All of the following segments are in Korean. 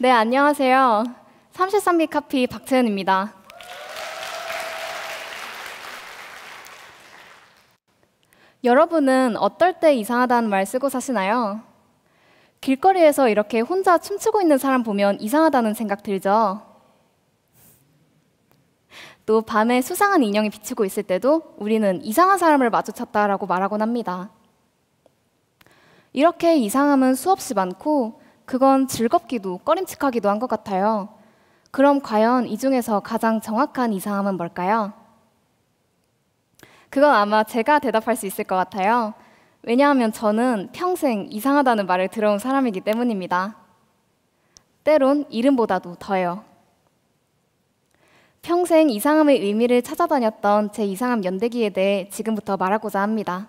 네, 안녕하세요. 33기 카피 박채은입니다. 여러분은 어떨 때 이상하다는 말 쓰고 사시나요? 길거리에서 이렇게 혼자 춤추고 있는 사람 보면 이상하다는 생각 들죠? 또 밤에 수상한 인형이 비치고 있을 때도 우리는 이상한 사람을 마주쳤다라고 말하곤 합니다. 이렇게 이상함은 수없이 많고 그건 즐겁기도 꺼림칙하기도 한 것 같아요. 그럼 과연 이 중에서 가장 정확한 이상함은 뭘까요? 그건 아마 제가 대답할 수 있을 것 같아요. 왜냐하면 저는 평생 이상하다는 말을 들어온 사람이기 때문입니다. 때론 이름보다도 더해요. 평생 이상함의 의미를 찾아다녔던 제 이상함 연대기에 대해 지금부터 말하고자 합니다.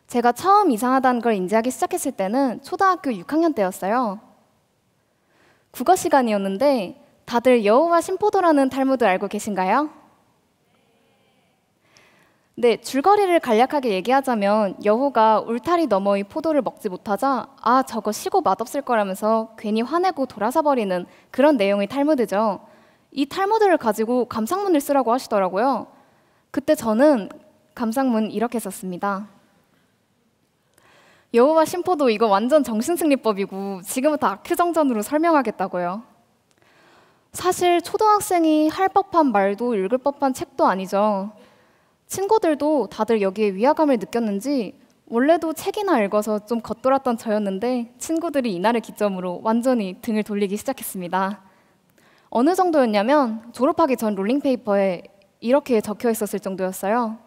제가 처음 이상하다는 걸 인지하기 시작했을 때는 초등학교 6학년 때였어요. 국어 시간이었는데 다들 여호와 신포도라는 탈무드 알고 계신가요? 네, 줄거리를 간략하게 얘기하자면 여호가 울타리 너머의 포도를 먹지 못하자 아, 저거 시고 맛없을 거라면서 괜히 화내고 돌아서 버리는 그런 내용의 탈무드죠. 이 탈무드를 가지고 감상문을 쓰라고 하시더라고요. 그때 저는 감상문 이렇게 썼습니다. 여호와 신포도 이거 완전 정신승리법이고 지금부터 악큐정전으로 설명하겠다고요. 사실 초등학생이 할 법한 말도 읽을 법한 책도 아니죠. 친구들도 다들 여기에 위화감을 느꼈는지 원래도 책이나 읽어서 좀 겉돌았던 저였는데 친구들이 이날을 기점으로 완전히 등을 돌리기 시작했습니다. 어느 정도였냐면 졸업하기 전 롤링페이퍼에 이렇게 적혀 있었을 정도였어요.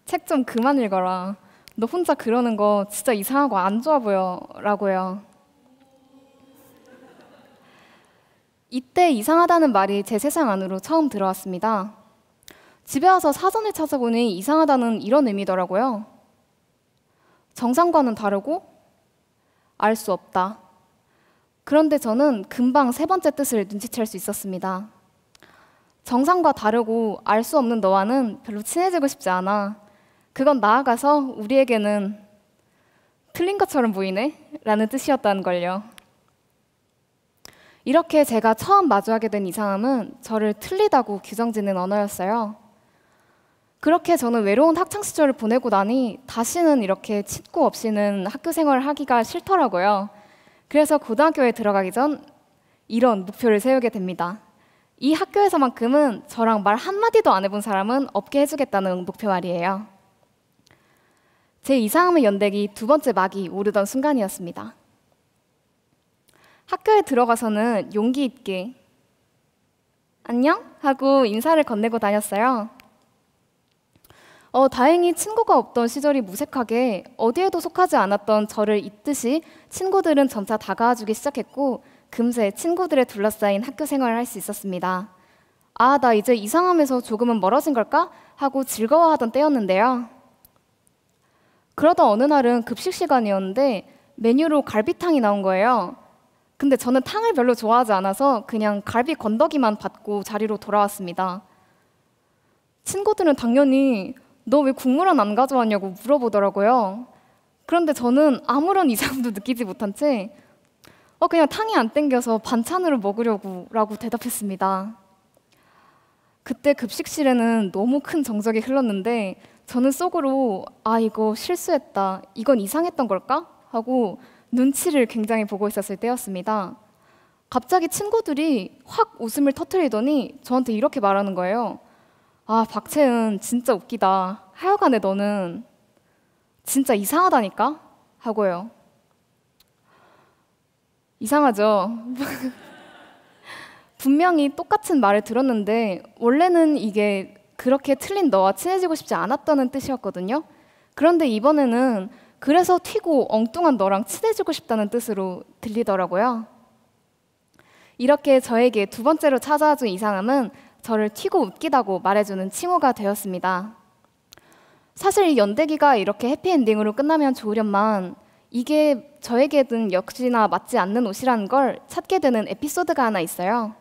책 좀 그만 읽어라. 너 혼자 그러는 거 진짜 이상하고 안 좋아 보여 라고요. 이때 이상하다는 말이 제 세상 안으로 처음 들어왔습니다. 집에 와서 사전을 찾아보니 이상하다는 이런 의미더라고요. 정상과는 다르고 알 수 없다. 그런데 저는 금방 세 번째 뜻을 눈치챌 수 있었습니다. 정상과 다르고 알 수 없는 너와는 별로 친해지고 싶지 않아. 그건 나아가서 우리에게는 틀린 것처럼 보이네? 라는 뜻이었다는 걸요. 이렇게 제가 처음 마주하게 된 이상함은 저를 틀리다고 규정짓는 언어였어요. 그렇게 저는 외로운 학창시절을 보내고 나니 다시는 이렇게 친구 없이는 학교 생활을 하기가 싫더라고요. 그래서 고등학교에 들어가기 전 이런 목표를 세우게 됩니다. 이 학교에서만큼은 저랑 말 한마디도 안 해본 사람은 없게 해주겠다는 목표 말이에요. 제 이상함의 연대기 두 번째 막이 오르던 순간이었습니다. 학교에 들어가서는 용기 있게 안녕? 하고 인사를 건네고 다녔어요. 다행히 친구가 없던 시절이 무색하게 어디에도 속하지 않았던 저를 잊듯이 친구들은 점차 다가와주기 시작했고 금세 친구들에 둘러싸인 학교 생활을 할 수 있었습니다. 아, 나 이제 이상함에서 조금은 멀어진 걸까? 하고 즐거워하던 때였는데요. 그러다 어느 날은 급식 시간이었는데 메뉴로 갈비탕이 나온 거예요. 근데 저는 탕을 별로 좋아하지 않아서 그냥 갈비 건더기만 받고 자리로 돌아왔습니다. 친구들은 당연히 너 왜 국물은 안 가져왔냐고 물어보더라고요. 그런데 저는 아무런 이상도 느끼지 못한 채 그냥 탕이 안 땡겨서 반찬으로 먹으려고 라고 대답했습니다. 그때 급식실에는 너무 큰 정적이 흘렀는데 저는 속으로 아, 이거 실수했다. 이건 이상했던 걸까? 하고 눈치를 굉장히 보고 있었을 때였습니다. 갑자기 친구들이 확 웃음을 터뜨리더니 저한테 이렇게 말하는 거예요. 아, 박채은 진짜 웃기다. 하여간에 너는 진짜 이상하다니까? 하고요. 이상하죠? 분명히 똑같은 말을 들었는데 원래는 이게 그렇게 틀린 너와 친해지고 싶지 않았다는 뜻이었거든요. 그런데 이번에는 그래서 튀고 엉뚱한 너랑 친해지고 싶다는 뜻으로 들리더라고요. 이렇게 저에게 두 번째로 찾아와준 이상함은 저를 튀고 웃기다고 말해주는 칭호가 되었습니다. 사실 이 연대기가 이렇게 해피엔딩으로 끝나면 좋으련만 이게 저에게는 역시나 맞지 않는 옷이라는 걸 찾게 되는 에피소드가 하나 있어요.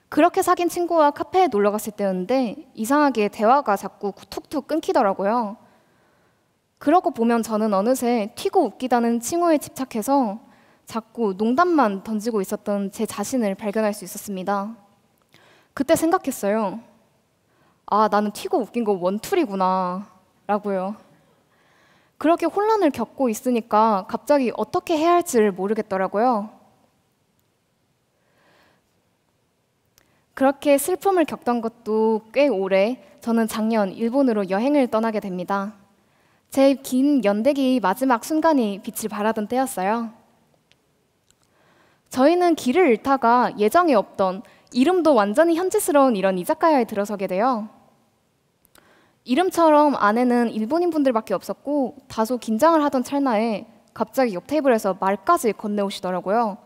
그렇게 사귄 친구와 카페에 놀러 갔을 때였는데 이상하게 대화가 자꾸 툭툭 끊기더라고요. 그러고 보면 저는 어느새 튀고 웃기다는 칭호에 집착해서 자꾸 농담만 던지고 있었던 제 자신을 발견할 수 있었습니다. 그때 생각했어요. 아, 나는 튀고 웃긴 거 원툴이구나 라고요. 그렇게 혼란을 겪고 있으니까 갑자기 어떻게 해야 할지를 모르겠더라고요. 그렇게 슬픔을 겪던 것도 꽤 오래, 저는 작년 일본으로 여행을 떠나게 됩니다. 제 긴 연대기 마지막 순간이 빛을 발하던 때였어요. 저희는 길을 잃다가 예정에 없던 이름도 완전히 현지스러운 이런 이자카야에 들어서게 돼요. 이름처럼 안에는 일본인 분들밖에 없었고 다소 긴장을 하던 찰나에 갑자기 옆 테이블에서 말까지 건네오시더라고요.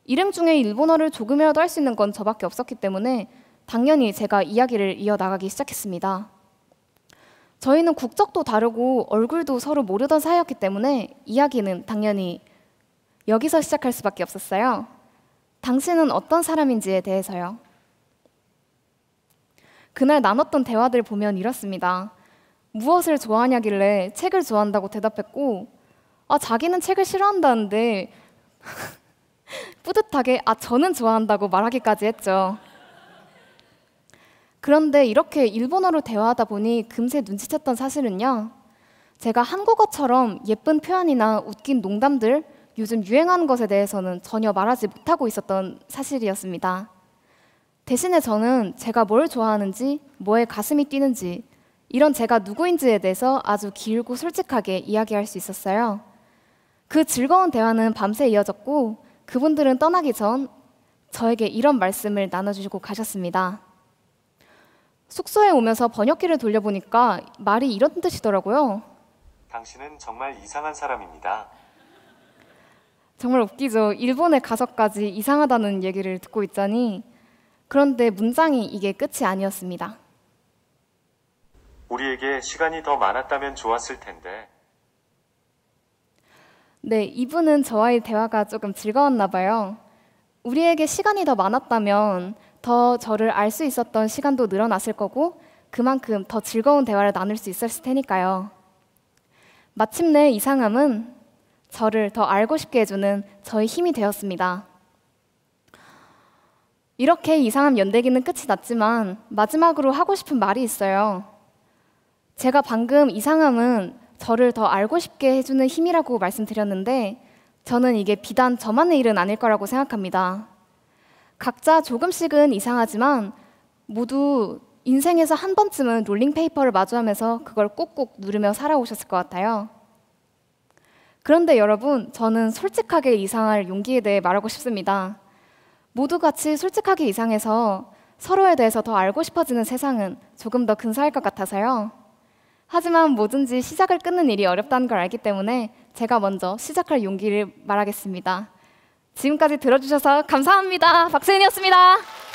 일행 중에 일본어를 조금이라도 할 수 있는 건 저밖에 없었기 때문에 당연히 제가 이야기를 이어나가기 시작했습니다. 저희는 국적도 다르고 얼굴도 서로 모르던 사이였기 때문에 이야기는 당연히 여기서 시작할 수밖에 없었어요. 당신은 어떤 사람인지에 대해서요. 그날 나눴던 대화들 보면 이렇습니다. 무엇을 좋아하냐길래 책을 좋아한다고 대답했고, 자기는 책을 싫어한다는데 뿌듯하게 저는 좋아한다고 말하기까지 했죠. 그런데 이렇게 일본어로 대화하다 보니 금세 눈치챘던 사실은요. 제가 한국어처럼 예쁜 표현이나 웃긴 농담들, 요즘 유행하는 것에 대해서는 전혀 말하지 못하고 있었던 사실이었습니다. 대신에 저는 제가 뭘 좋아하는지, 뭐에 가슴이 뛰는지, 이런 제가 누구인지에 대해서 아주 길고 솔직하게 이야기할 수 있었어요. 그 즐거운 대화는 밤새 이어졌고 그분들은 떠나기 전 저에게 이런 말씀을 나눠주시고 가셨습니다. 숙소에 오면서 번역기를 돌려보니까 말이 이런 뜻이더라고요. 당신은 정말 이상한 사람입니다. 정말 웃기죠. 일본에 가서까지 이상하다는 얘기를 듣고 있자니. 그런데 문장이 이게 끝이 아니었습니다. 우리에게 시간이 더 많았다면 좋았을 텐데. 네, 이분은 저와의 대화가 조금 즐거웠나 봐요. 우리에게 시간이 더 많았다면 더 저를 알 수 있었던 시간도 늘어났을 거고 그만큼 더 즐거운 대화를 나눌 수 있었을 테니까요. 마침내 이상함은 저를 더 알고 싶게 해주는 저의 힘이 되었습니다. 이렇게 이상함 연대기는 끝이 났지만 마지막으로 하고 싶은 말이 있어요. 제가 방금 이상함은 저를 더 알고 싶게 해주는 힘이라고 말씀드렸는데 저는 이게 비단 저만의 일은 아닐 거라고 생각합니다. 각자 조금씩은 이상하지만 모두 인생에서 한 번쯤은 롤링페이퍼를 마주하면서 그걸 꼭꼭 누르며 살아오셨을 것 같아요. 그런데 여러분, 저는 솔직하게 이상할 용기에 대해 말하고 싶습니다. 모두 같이 솔직하게 이상해서 서로에 대해서 더 알고 싶어지는 세상은 조금 더 근사할 것 같아서요. 하지만 뭐든지 시작을 끊는 일이 어렵다는 걸 알기 때문에 제가 먼저 시작할 용기를 말하겠습니다. 지금까지 들어주셔서 감사합니다. 박세은이었습니다.